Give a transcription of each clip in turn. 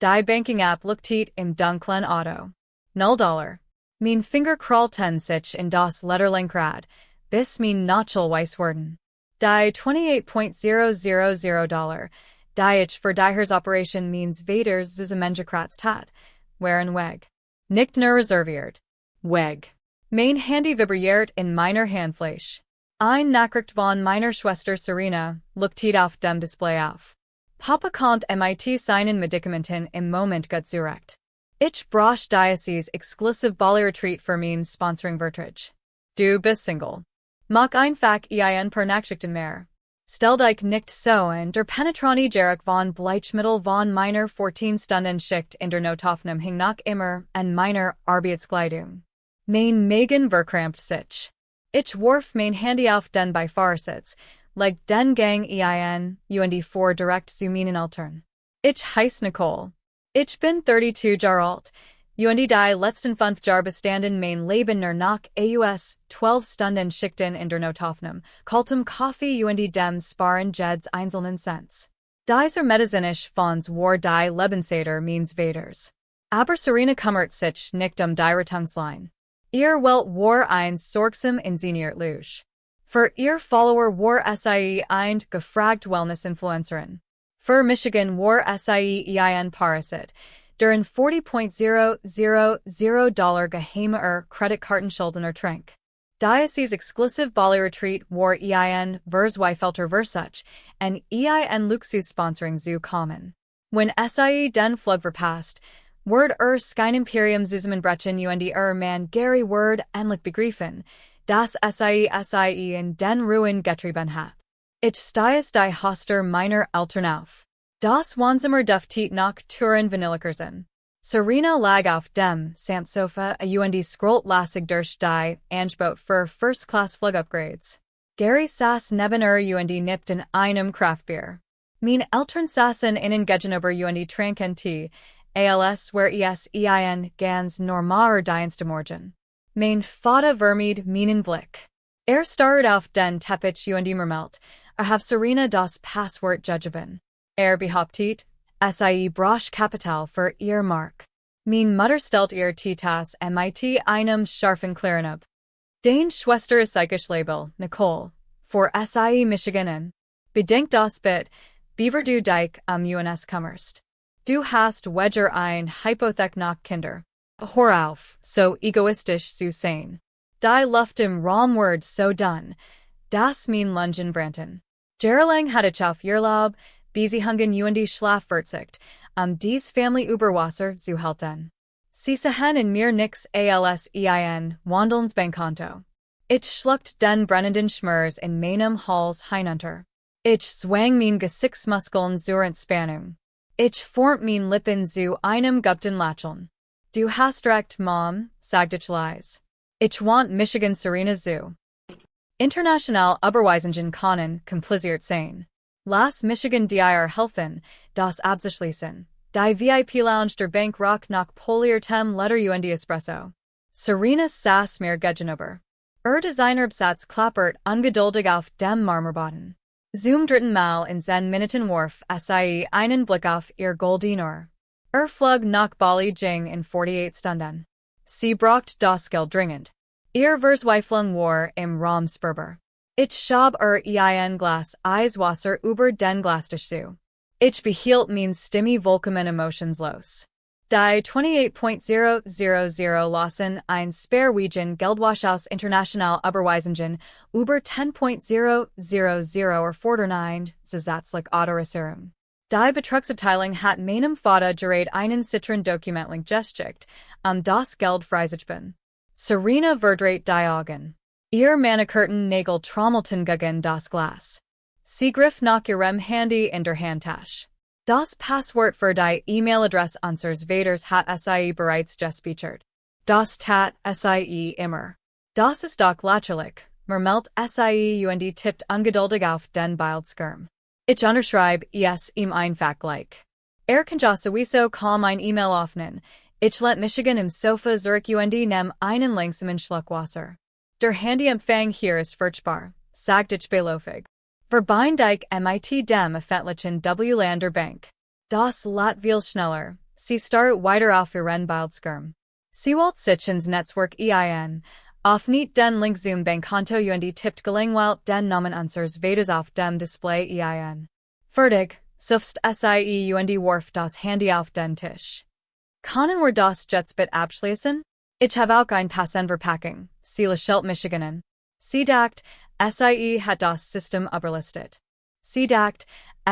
Die Banking App Luktiet im Dunklen Auto. $0. Mein Finger kralten sich in das Letterlenkrad, bis mein Nachel weiss werden. Die $28,000. Die ich für Heilreise Operation means Vaters Zusammengekratzt waren weg. Nicht nur reserviert. Weg. Mein Handy vibriert in meiner Handfläche. Ein Nachricht von meiner Schwester Serena luktiet auf dem Display auf. Papa kommt mit seinen Medikamenten im Moment gut zurecht. Ich brauche Diocese exclusive Bali Retreat für mein Sponsoring Vertrag. Du bist Single. Mach einfach ein per Nachrichten mehr. Stell dich nicht so an der Penetrani Jarek von Bleichmittel von meiner 14 Stunden Schicht in der Notaufnahme hing noch immer an meiner Arbeitskleidung. Mein Magen verkrampft sich. Ich warf mein Handy auf den Beifahrersitz, leg den Gang und vor direkt zu meinen Eltern. Ich heiß Nicole. Ich bin 32 Jahre alt, und die letzten 5 Jahre bestanden mein Leben nur nach aus 12 Stunden Schichten in der Notaufnahme, kaltem Kaffee und dem Sparen jeds einzelnen Cents. Dieser medizinisch Fonds war die Lebensseiter means Vaters. Aber Serena kümmert sich nicht die Rettungslein. Ihr Welt war ein sorgsam ingeniert Luge. Für ihr Follower war ein gefragt Wellness-Influencerin. Für Michigan war ein Parasit, deren $40,000 geheime Kreditkartenschulden Trink. Diocese exclusive Bali Retreat war ein Versweifelter Versuch, and ein Luxus-Sponsoring zu kommen. When den Flug verpasst, Word Skein Imperium Zusammenbrechen und man Gary Word endlich begriffen, das in den Ruin getrieben hat. Ich stehe die Hoster meiner Eltern auf. Das Wohnzimmer duftet nach Türen Vanillikersen. Serena lag auf dem Samtsofa und scrollt lastig durch die Angebot für First-Class-Flug-Upgrades. Gary saß neben und nippt in einem Kraftbier. Mein Eltern saßen innen gegenüber und tranken Tee, als wär es ganz normaler Dienste Morgen. Mein Vater vermied meinen Blick. Starrt auf den Teppich und murmelt, have Serena das Passwort gegeben. Behauptet, braucht Kapital für ihr Mark. Mein Mutter stellt ihr Teetasse mit einem scharfen Klirren ab. Den Schwester psychisch Label, Nicole, für Michiganen. Bedenkt das Bit, beaver du dich UNS kummerst. Du hast Wedger ein Hypothek nach Kinder. Hör auf, so egoistisch zu sein. Die Luft im Raum Word so dun. Das mein Lungen Branton. Jahrelang hatte ich auf Urlaub, Beziehungen und Schlafverzicht, dies Family Überwasser zu halten. Sie sahen in mir nix als Wandelns Bankkonto. Ich schluckt den brennenden Schmers in meinem Hals hinunter. Ich zwang mein Gesichtsmuskeln zur Entspannung. Ich formt mein Lippen zu einem gupten Lächeln. Du hast recht, Mom, sagte ich leise. Ich want Michigan Serena zu. International Überweisungen können kompliziert sein. Lass Michigan dir helfen, das abzuschließen. Die VIP-Lounge der Bank rock nach poliertem Letter und Espresso. Serena saß mir gegenüber. Designerbsatz klappert ungeduldig auf dem Marmorboden. Zum dritten Mal in 10 Minuten warf einen Blick auf ihr Goldiner. Flug nach Bali ging in 48 Stunden. Sie braucht das Geld dringend. Ihr Verzweiflung war im Raum spürbar. Ich schob ein Glas Eiswasser über den Glastisch zu. Ich behielt mein Stimme vollkommen emotionslos. Die 28,000 lassen ein Sperrwegen Geldwasch aus International Überweisungen über 10,000 erfordern, zusätzlich Autorisierung. Die Betrugsabteilung hat meinem Vater gerät einen Citron-Dokumentling geschickt, das Geld freizusparen. Serena verdreht die Augen. Ihr manikürten Nägel trommelten gegen das Glas. Sie griff nach ihrem Handy in der Handtasche. Das Passwort für die E-Mail-Adresse unseres Vaters hat bereits gespeichert. Das tat immer. Das ist doch lächerlich, murmelt und tippt ungeduldig auf den Bildschirm. Ich unterschreibe es ihm einfach gleich. Kann ja sowieso kaum ein E-Mail öffnen. Ich let Michigan im Sofa zurück und nehm einen langsamen Schluck Wasser. Der Handyempfang hier ist furchtbar, sagt ich beläufig. Verbind dich mit dem öffentlichen W-Lander Bank. Das lädt viel schneller, Sie start weiter auf ihren Bildschirm. Sie walt sich ins Netzwerk ein. Auf nicht den Link zum Bankkonto und tippt gelangweilt den Namen unseres Vaters auf dem Display ein. Fertig, suffst sie und warf das Handy auf den Tisch. Können wir das jetzt bitte abschließen? Ich habe auch ein Passenverpackung, sie lächelt Michiganen. Sie dacht, sie hat das System überlistet. Sie dacht,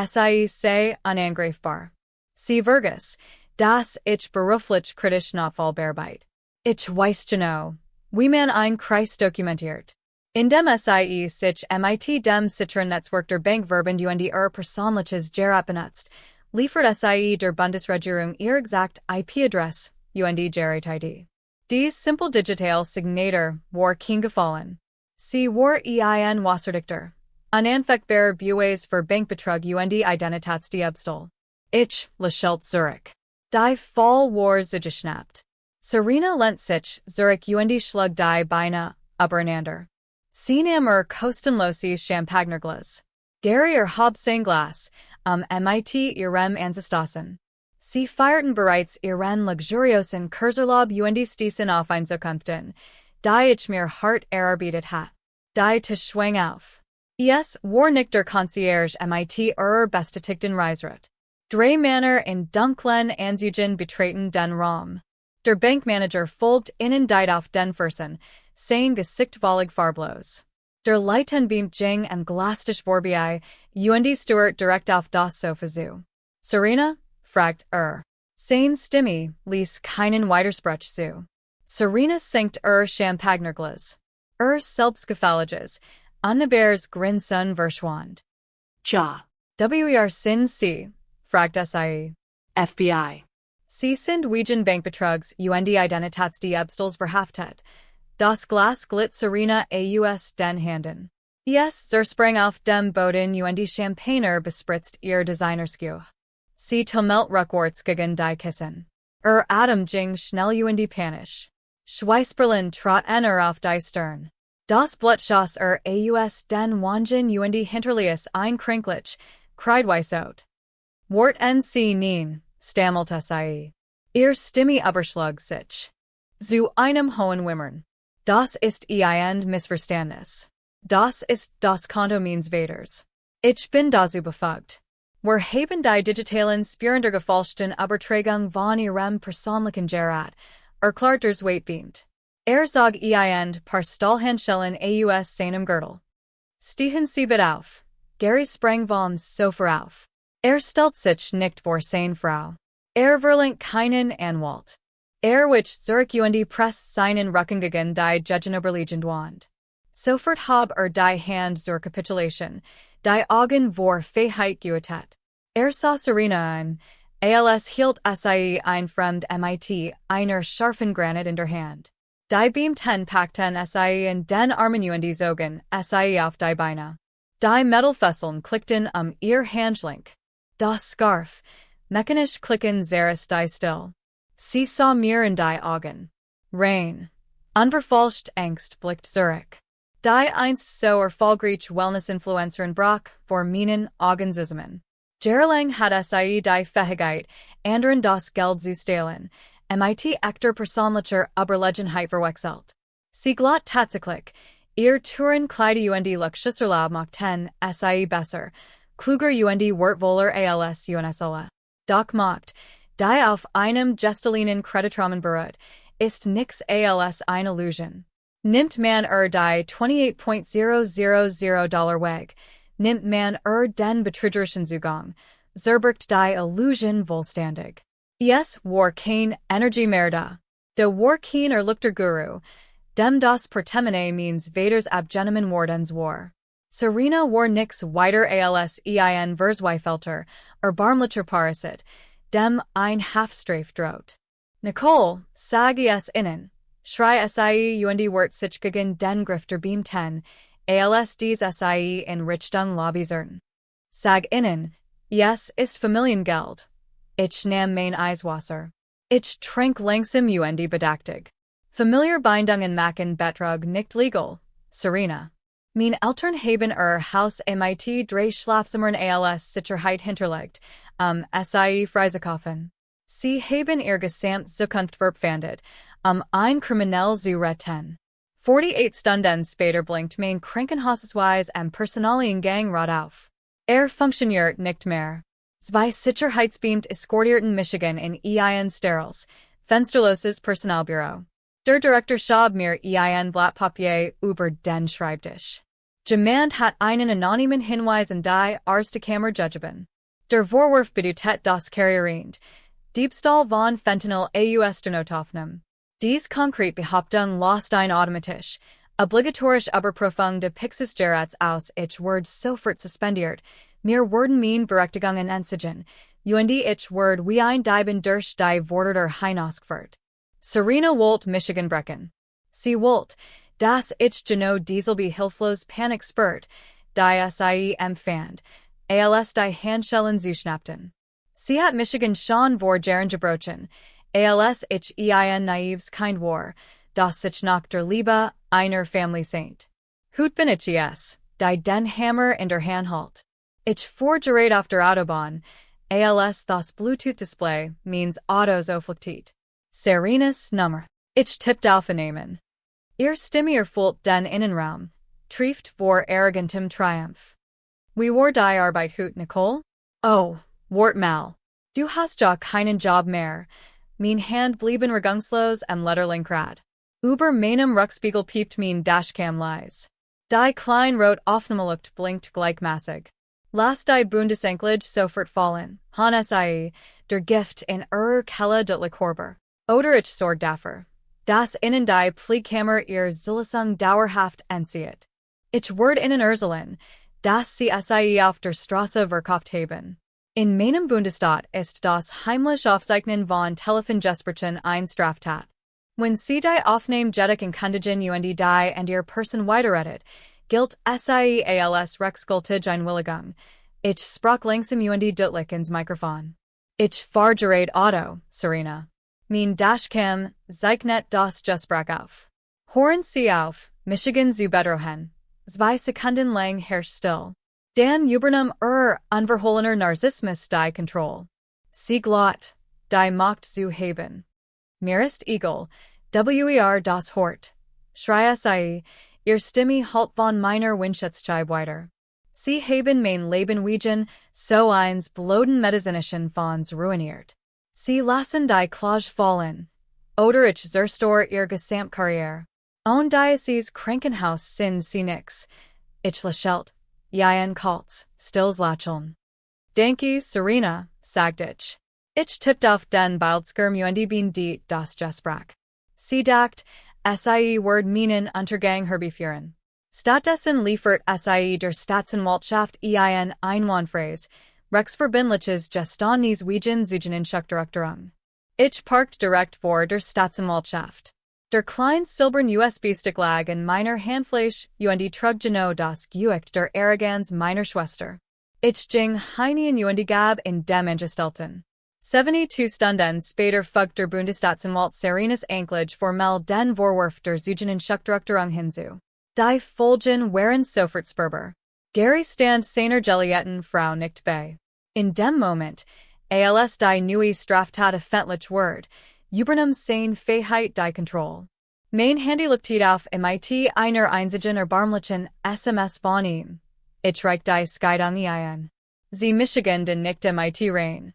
sie sei unangreifbar. Sie vergaß, dass ich beruflich kritisch nachvollziehbar. Ich weiß genau, wie man ein Kreis dokumentiert. Indem sie sich mit dem Citron Netzwerk der Bankverben und persönliches Gerät benutzt, liefert sie der Bundesregierung ihr exakt IP-Adress und Gerät-ID. Dies simple digital Signator war kein gefallen. Sie war ein Wasserdichter. Unanfechtbar Beweis für Bankbetrug und Identitätsdiebstahl. Ich lächelt Zurich. Die Fall war zugeschnappt. Serena lent sich Zurich und schlug die Beine übereinander. Sie nahm kostenloses Champagnerglas. Gary Hauptsenglas, mit ihrem Ansistossen. Sie feierten bereits ihren luxuriosen Kurzurlaub und stießen auf ein Zukunften, die ich mir hart erarbeitet hat. Die Tisch schwang auf. Es war nicht der Concierge mit bestätigten Reiserat. Drei Männer in dunklen Anzügen betreten den Raum. Der Bankmanager folgt ihnen dicht auf den Fersen, sein Gesicht völlig farblos. Der Leuten beamt ging glastig vorbei, und Stuart direkt auf das Sofa zu. Serena? Fragt Sein Stimme ließ keinen Widerspruch zu. Serena sinkt Champagnerglas. Selbstgefälliges, Annabers Grinsen verschwand. Ja. Wer sind Sie? Fragt sie. FBI. Sie sind wegen Bankbetrugs und Identitätsdiebstahls verhaftet. Das Glas glitt Serena aus den Händen. Sprang auf dem Boden und Champagner bespritzt ihr Designerskuh. Sie tumult rückwärts gegen die Kissen. Atem ging schnell und panisch. Schweißperlen traten auf die Stirn. Das Blutschoss aus den Wangen und hinterließ ein Krinklich, kreidweis Wort sie nien, stammelte sie. Ihr Stimme überschlug sich. Zu einem hohen Wimmern. Das ist ein Missverständnis. Das ist das Konto meines Vaters. Ich bin dazu befugt. Wir haben die digitalen Spuren der gefälschten Übertragung von ihrem persönlichen Gerät, erklärt der Zweitbeamt. Sag ein paar Stahlhandschellen aus seinem Gürtel. Stehen Sie bitte auf. Gary sprang vom Sofa auf. Stellt sich nicht vor seine Frau. Verlangt keinen Anwalt. Wich Zurich und presst seinen Rücken gegen die Gegenüberliegende Wand. Sofort hab die Hand zur Kapitulation, die Augen vor Freiheit geötet. Sah Serena an, als hielt sie ein fremd mit einer scharfen Granit in der Hand. Die Beamten packten sie in den Armen und zogen sie auf die Beine. Die Metallfesseln klickten ihr Handgelenk. Das Scarf, mechanisch klicken Zeres die still. Sie sah mir in die Augen. Rain. Unverfälscht Angst blickt Zurich. Die einst so erfolgreich Wellness-Influencerin Brock vor meinen Augen zusammen. Jahrelang hat sie die Fähigkeit, anderen das Geld zu stehlen, mit echter persönlicher Überlegenheit verwechselt. Sie glatt tatsächlich, ihr Tourenkleide und Luxusurlaub machten sie besser, kluger und wertvoller als UNSL. Doch macht, die auf einem gestelinen Kreditrahmen beruht, ist nix als eine Illusion. Nimmt man die $28.000 weg, nimmt man den betrügerischen Zugang, zerbricht die Illusion vollständig. Es war kein Energie mehr da. Der war kein erlückter Guru, dem das Pertemene means Vaters abgenommen wardens war. Serena war nix weiter als ein Verzweifelter, erbarmlicher Parasit, dem ein Halfstrafe droht. Nicole, sag es innen, schrei sie und wert sich gegen den Grifter beam 10, als dies sie in Richtung Lobbyzern. Sag innen, yes ist Familiengeld. Ich nahm mein Eiswasser. Ich trank langsam und bedachtig. Familiar Bindungen machen Betrug nicht legal, Serena. Mein Eltern haben Haus mit drei Schlafzimmern als Sicherheit hinterlegt, sie freizukaufen. Sie haben ihr gesamt Zukunft verpfändet, ein Kriminell zu retten. 48 Stunden später blinkt mein Krankenhausweis am Personaliengang Rad auf. Funktioniert nicht mehr. Zwei Sicherheitsbeamt eskortierten Michigan in ein steriles, fensterloses Personalbüro. Der Direktor schab mir ein Blatt Papier über den Schreibtisch. Jemand hat einen anonymen Hinweis in die Arztkammer gegeben. Der Vorwurf bedeutet das Karrierend. Diebstahl von Fentanyl aus der Notaufnahme. Dies konkret Behauptung lässt ein automatisch, obligatorisch Überprüfung de Pixis Gerats aus ich word sofort suspendiert, mir wurden mein Berechtigungen entsigen, ich word wie ein Dieben durch die Worte der Hinausgeführt. Serena Wolt Michigan Brecken. Sie Wolt, das ich genau dieselbe hilflos Panik spürt, die sie empfand, als die Handschellen zuschnappten. Sie hat Michigan schon vor Jahren gebrochen, als ich ein naives Kind war, das sich nach der Liebe einer Family Saint. Hut bin ich die den Hammer in der Hand halt. Ich fuhr gerät auf der Autobahn, als das Bluetooth-Display means Autos aufleuchtet. Serenes Nummer. Ich tippte aufnehmen. Ihr Stimme erfüllt den Innenraum, trieft vor arrogantem Triumph. Wie war die Arbeit hut Nicole? Oh, wart mal. Du hast ja keinen Job mehr. Mein Hand blieben regungslos am Letterlinkrad. Über meinem Rückspiegel piept mein Dashcam leise. Die Klein-Rot-Aufnahmelucht blinkt gleichmäßig. Lass die Bundesenklage sofort fallen, han sie, der Gift in Kelle de la Korber. Oder ich sorg dafür, dass innen die Pflegekammer ihr Zulassung dauerhaft entzieht. Ich word innen Urselen, dass sie auf der Straße verkauft haben. In meinem Bundesstaat ist das heimlich Aufzeichnen von Telefongesprächen ein Straftat. Wenn sie die Aufnahme in Kundigen die und ihr Person weiterredet, gilt sie als Rechtsgültige Einwilligung. Ich sprach langsam deutlich ins Mikrofon. Ich fahr gerät Auto, Serena. Mein Dashcam zeichnet das Gespräch auf. Hören Sie auf, Michigan zu bedrohen. 2 Sekunden lang herrscht still. Dan übernahm unverhohlener Narzissmus die Kontrolle. Sie glott, die Macht zu haben. Mir ist egal, das Hort. Schreie sie, ihr Stimme halt von meiner Windschutzscheibe weiter. Sie haben mein Leben wegen so eins bloden medizinischen Fonds ruiniert. Sie lassen die Klage fallen. Oder ich zerstöre ihr Gesamtkarriere. Und Diocese Krankenhaus sind sie nix. Ich lächelt. Ein Kaltz, stills lächeln. Danke, Serena, sagt ich. Ich tippt auf den Bildschirm bin die das Gespräch. Sie dacht, sie word meinen Untergang herbeiführen. Stattdessen liefert sie der Staatsanwaltschaft ein Einwandphrase, Rechtsverbindliches Gestohlenes wegen Zugenenschuckdirektorung. Ich parkt direkt vor der Staatsanwaltschaft. Der kleine silbern USB-Stick lag in meiner Handfläche trug genau das Gewicht der Arroganz meiner Schwester. Ich ging hinein gab in dem Angestellten. 72 Stunden später folgt der Bundesstaatsanwalt Serenas Anklage formell den Vorwurf der Zugenenschuckdirektorung hinzu. Die Folgen waren sofort spürbar. Gary stand seiner Gelietten Frau nicht bei. In dem Moment, als die neue Straftat offentlich word, übernahm seine Fähigkeit die Kontrolle. Mein Handy leuchtet auf mit einer einzigen erbarmlichen SMS von ihm. Ich reich die Scheidung ein. Sie Michigan den nicht mit rein.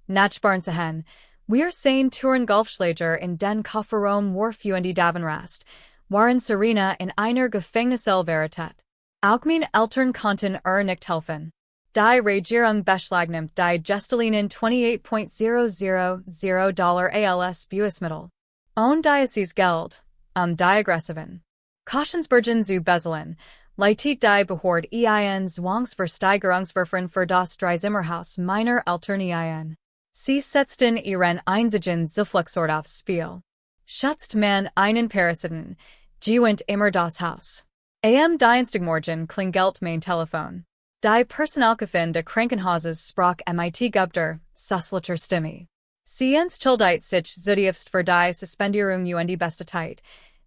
Nach Barnsehen, wir sehen Touren Golfschläger in den Kofferraum Wurf die Davenrast, waren Serena in einer Gefängniszelle veritat. Auch mein Eltern konnten nicht helfen. Die Regierung beschlagnahmt die Gestelinen $28.000 als Bußmittel. Und Diocese Geld, die Aggressiven. Cautionsbergen zu Bezelen, leitet die Behörde ein Zwangsversteigerungsverfahren für das Dreizimmerhaus meiner Eltern ein. Sie setzten ihren einzigen Zufluchtsort aufs Spiel. Schätzt man einen Parasiten, gewinnt immer das Haus. Am Dienstagmorgen klingelt mein Telefon. Die Personalchefin des Krankenhauses sprach mit Gubter, susslicher Stimme. Sie entschuldigt sich zutiefst für die Suspendierung die beste Zeit,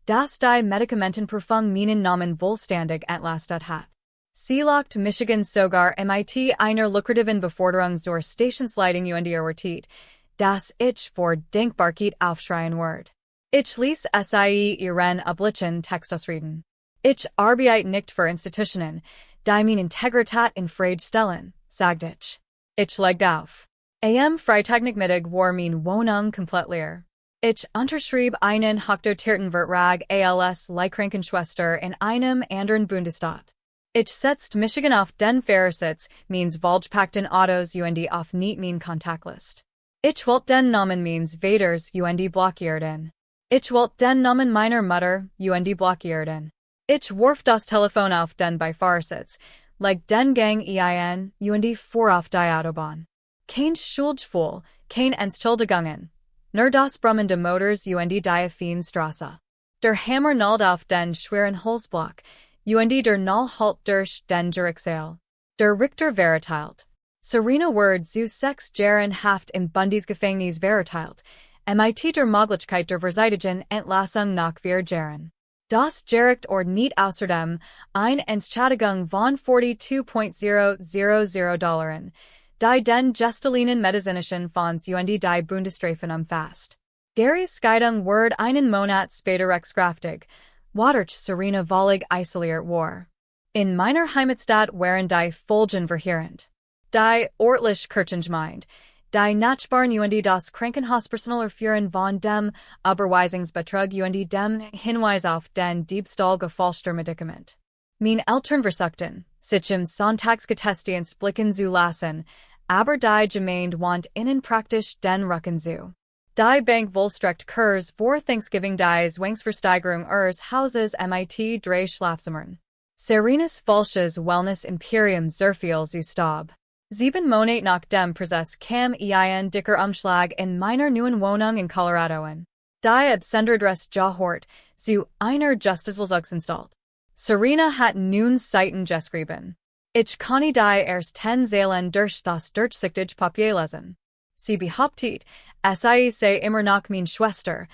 dass die Medikamentenprüfung meinen Namen vollständig entlastet hat. Sie lockte Michigan sogar mit einer lukrativen Beförderung zur Stationsleitung erwartet, Das ich vor Denkbarkeit aufschreien word. Ich ließ sie ihren Oblichen Text ausreden. Ich arbeite nicht für Institutionen, die min Integrität in Frage stellen, sagt ich. Ich legte auf. Am Freitagnachmittag war min Wohnung komplett leer. Ich unterschrieb einen hochdoterten Vertrag als Leihkrankenschwester in einem anderen Bundesstaat. Ich setzt Michigan auf den Fahrersitz, means vollgepackten Autos auf nicht min Kontaktlist. Ich wollt den Namen means Vaters blockierten. Ich wollt den Namen meiner Mutter blockierten. Ich warf das Telefon auf den Beifahrersitz, leg den Gang ein fuhr auf die Autobahn. Kein Schuldgefühl, kein Entschuldigungen. Nur das Brummen de Motors die Straße. Der Hammer knallt auf den schweren Holzblock, der Null halt durch den Juriksail. Der Richter verurteilt. Serena Word zu 6 Jahren Haft im Bundesgefängnis verurteilt, mit der Möglichkeit der verzeitigen Entlassung nach 4 Jahren. Das Gericht nicht außerdem eine Entschädigung von $42.000, die den gestohlenen medizinischen Fonds die Bundesstrafen umfasst. Gary's Scheidung wird einen Monat später rechtskräftig, wodurch Serena völlig isoliert war. In meiner Heimatstadt waren die Folgen verheerend. Die örtliche Kirchengemeinde, die Nachbarn das Krankenhauspersonal erfuhren von dem Überweisungsbetrug dem Hinweis auf den Diebstahl gefälschter Medikament. Min Eltern versuchten, sich im Sonntagsgottesdienst blicken zu lassen, aber die Gemeinde want innen praktisch den Rücken zu. Die Bank vollstreckt Kurs vor Thanksgiving die Zwangsversteigerung ihres Hauses mit 3 Schlafzimmern. Serenas falsches Wellness Imperium viel zu Staub. 7 Monate nach dem Prozess kam ein dicker Umschlag in meiner neuen Wohnung in Colorado an. Die Absenderdress Jahort zu einer Justizvollzugs installed. Serena hat nun Seiten geschrieben. Ich kann die erst 10 Zeilen durch das durchsichtige Papier lesen. Sie behauptet, sei immer noch min Schwester,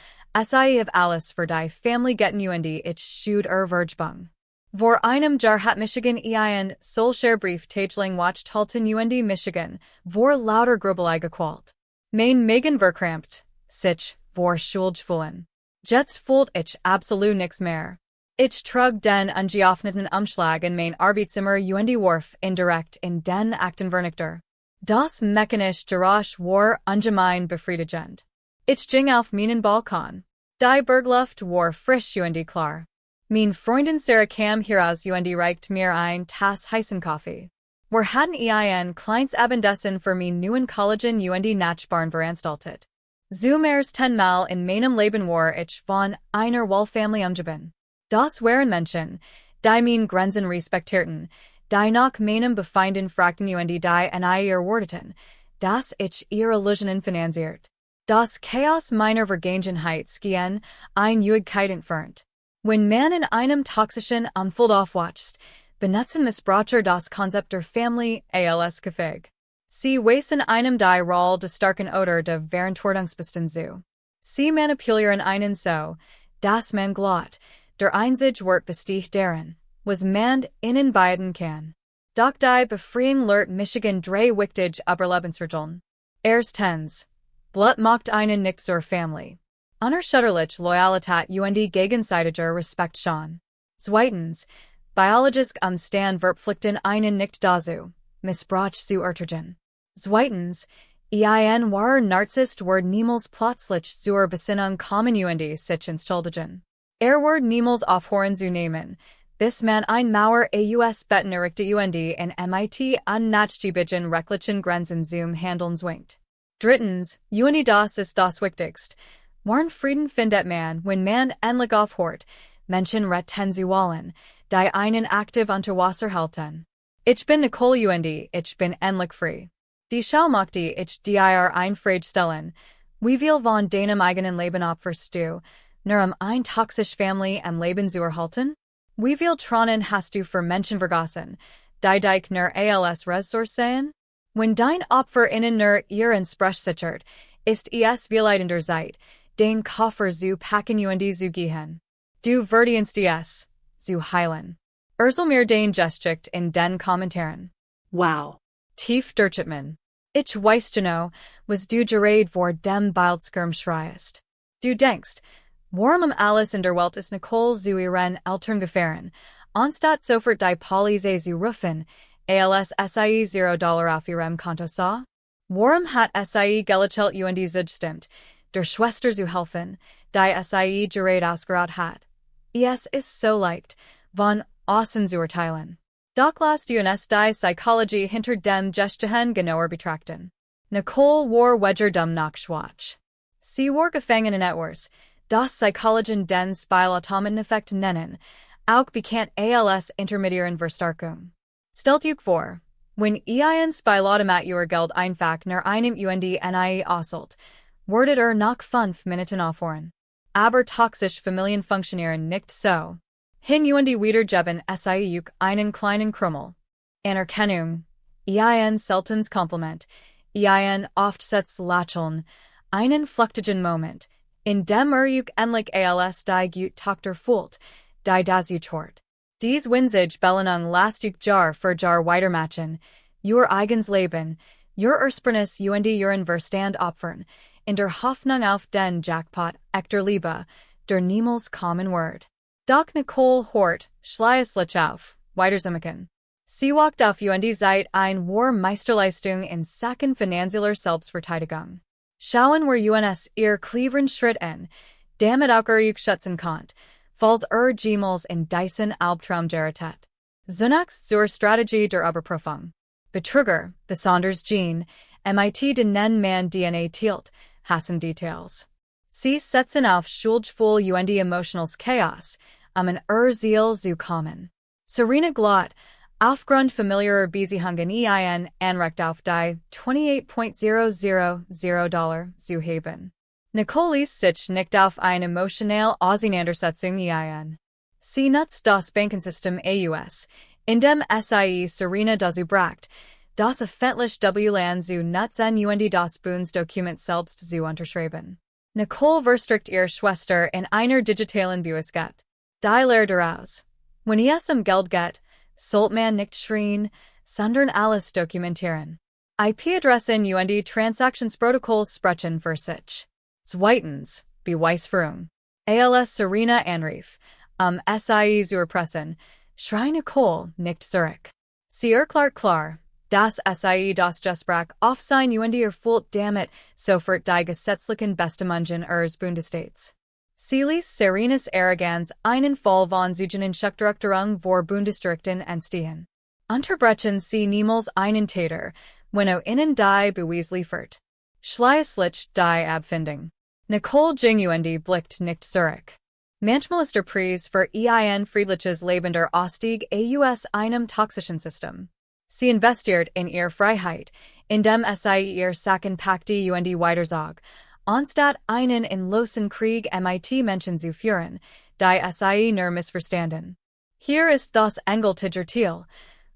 sei auf alles für die Family getten ich schud Vergebung. Vor einem Jahr hat Michigan ein solcher Brief Tagling watched halten Michigan, vor lauter Grubelei gequalt. Mein Magen verkrampft, sich, vor Schuldgefühlen. Jetzt fühlt ich absolut nix mehr. Ich trug den ungeöffneten Umschlag in mein Arbeitszimmer warf indirekt in den Aktenvernichter. Das mechanisch Geräusch war ungemein befriedigend. Ich ging auf meinen Balkon. Die Bergluft war frisch klar. Min Freundin Sarah kam heraus reicht mir ein Tass heißen Kaffee. Wir hatten ein kleines Abendessen für min neuen Kollegen Nachbarn veranstaltet. Zum ersten Mal in meinem Leben war ich von einer Wohlfamily umgeben. Das waren Menschen, die min Grenzen respektierten, die nach meinem Befinden fragten die ihr wordeten, dass ich ihre Illusionen finanziert. Das Chaos meiner Vergangenheit gehen Einjährigkeit entfernt. Wenn man in einem toxischen Umfeld aufwächst, benutzen Missbraucher das Konzept der Family als Gefäg. Sie weisen einem die Rolle des starken oder der Verantwortungsbewussten zu. Sie manipulieren einen so, dass man glaubt, der einzige Wort besteht darin, was man ihnen beiden kann. Doch die Befreiung lehrt Michigan 3 wichtige Überlebensregeln. Erstens, Blut macht einen nicht zur Family. Unerschütterliche Loyalität gegenseitiger Respekt schon. Zweitens, biologisch Umstand verpflichten einen nicht dazu, Missbrauch zu ertragen. Zweitens, ein wahrer Narzisst wird niemals plötzlich zur Besinnung kommen sich entschuldigen. Wird niemals aufhören zu nehmen, bis man ein Mauer aus Betten errichtet in mit unnachgiebigen rechtlichen Grenzen zum Handeln zwingt. Drittens, das ist das Wichtigste. Warn Frieden findet man, wenn man endlich aufhört, Menschen retten zu wollen, die einen aktiv unter Wasser halten. Ich bin Nicole ich bin endlich frei. Die Schau machte ich dir ein Frage stellen, wie viel von deinem eigenen Leben opferst du, nur ein toxisch Family am Leben zu erhalten? Wie viel Tränen hast du für Menschen vergossen, die dich nur als Ressource sehen? Wenn dein Opfer innen nur ihren Sprech sichert, ist es wehleidender Zeit, den Koffer zu packen zu gehen. Du verdienst es, zu heilen. Mir den Geschichte in den Kommentaren. Wow. Tief durchatmen. Ich weiß genau, was du gerade vor dem Bildskirm schreist. Du denkst, warum alles in der Welt ist Nicole zu ihren Eltern gefahren, anstatt sofort die Polizei zu rufen, als sie $0 auf ihrem Konto sah? Warum hat sie gelechelt und zugestimmt, der Schwester zu helfen, die sie gerade ausgeraubt hat? Es ist so leicht, von außen zu urteilen. Doch lasst uns die Psychologie hinter dem Gestehen genauer betrachten. Nicole war weder dem Nach schwach. Sie war gefangen in etwas, das Psychologen den Spielautomateneffekt nennen, auch bekannt als intermediären Verstärkung. Stellt euch vor, wenn ein Spielautomat ihr Geld einfach nach einem nie ausselt, werdet nach 5 Minuten aufhören. Aber toxisch Familien funktionieren nicht so. Hin wiedergeben sie einen kleinen Krümmel. Anerkennung, ein seltenes Kompliment, ein oftsetzt Lächeln, einen flüchtigen Moment, in dem endlich als die gut Tochter fühlt, die das tort. Dies winzig Belohnung lasst Jahr für Jahr weitermachen, ihr eigens Leben, ihr Ursprungs ihren Verstand opfern, in der Hoffnung auf den Jackpot, der Liebe, der niemals kommen wird. Doch Nicole hort, schleißlich auf, weiterzumachen. Sie walkt auf seit ein war Meisterleistung in Sachen finanzieller Selbstverteidigung. Schauen wir uns ihr cleveren Schritt an, damit auch schätzen könnt, falls jemals in diesen Albtraum geratet. Zunächst zur Strategie der Überprüfung. Betrüger, besonders gehen, mit den man DNA tilt, hassen Details. Sie setzen auf schuldgefühl und emotionales Chaos, ein Ziel zu kommen. Serena Glott, aufgrund familiarer Beziehungen anrecht auf die $28.000 zu heben. Nicole sich nicht auf eine emotionale Auseinandersetzung Sie nutzt das Bankensystem AUS, in dem sie Serena dazu bracht, das öffentlich WLAN zu nutzen und das Bundsdokument selbst zu unterschreiben. Nicole verstrickt ihre Schwester in einer digitalen Bewusstheit. Die Lehr daraus. Wenn es Geld geht, sollte man nicht schreien, sondern alles dokumentieren. IP-Adressen und Transaktionsprotokolls sprechen für sich. Zweitens, Beweisführung. Als Serena anrief, sie zu erpressen, schrei Nicole nicht zurück. Sie erklärt klar, dass sie das Gespräch auf sein und erfüllt damit sofort die gesetzlichen Bestimmungen ihres Bundesstaats. Sie ließ Serenas Arroganz einen Fall von Zugehenschaftsdurchterung vor Bundesdirekten entstehen. Unterbrechen sie niemals einen Täter, wenn ihnen die Beweis liefert. Schließlich die Abfindung. Nicole ging und blickt nicht zurück. Manchmal ist der Preis für ein friedliches Leben der Ausstieg aus einem toxischen System. Sie investiert in ihre Freiheit, indem sie ihr Sachen packte und weiterzog, anstatt einen endlosen Krieg mit Menschen zu führen, die sie nur missverstanden. Hier ist das endgültige Ziel.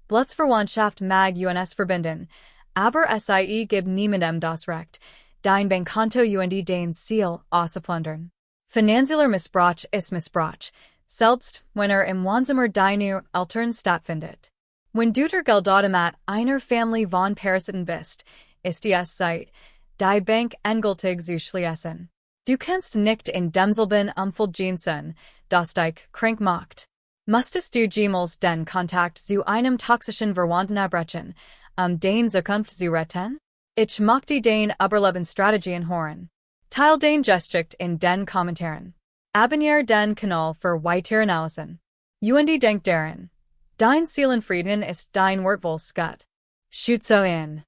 Blutsverwandtschaft mag uns verbinden, aber sie gibt niemandem das Recht, dein Bankkonto und dein Ziel auszuplündern. Finanzieller Missbrauch ist Missbrauch, selbst wenn im Wohnzimmer deiner Eltern stattfindet. Wenn du der Geldautomat einer Familie von Parasiten bist, ist es Zeit, die Bank endgültig zu schließen. Du kannst nicht in demselben Umfeld gehen, das dich krank macht. Musstest du jemals den Kontakt zu einem toxischen Verwandten abbrechen, den Zukunft zu retten? Ich möchte den Überlebensstrategien hören. Teil den Geschichte in den Kommentaren. Abonniere den Kanal für weitere Analysen. Und denk daran. Dein Seelenfrieden ist dein Wertvoll Schat. Schütze ihn.